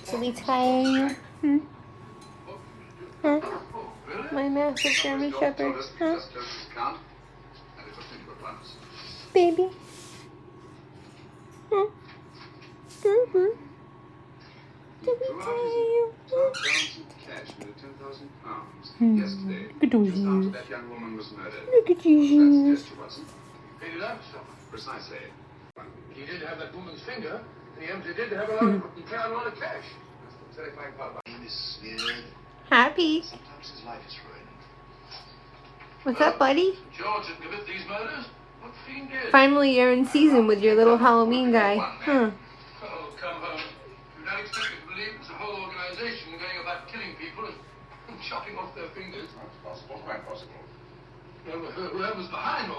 Should we tire you? Hmm? Huh? My massive German Shepherd. Huh? Baby? Huh? Mm-hmm. Did we tire you? Look at those ears. Look at these ears. Precisely. He did have that woman's finger, and he empty did have a lot of cash. Happy. Sometimes his life is ruined. What's up, buddy? George didn't commit these murders. What fiend did? Finally, you're in season with your little Halloween guy. Huh. Oh, come home. You don't expect me to believe it's a whole organization going about killing people and chopping off their fingers. That's possible. Quite possible. Whoever's behind all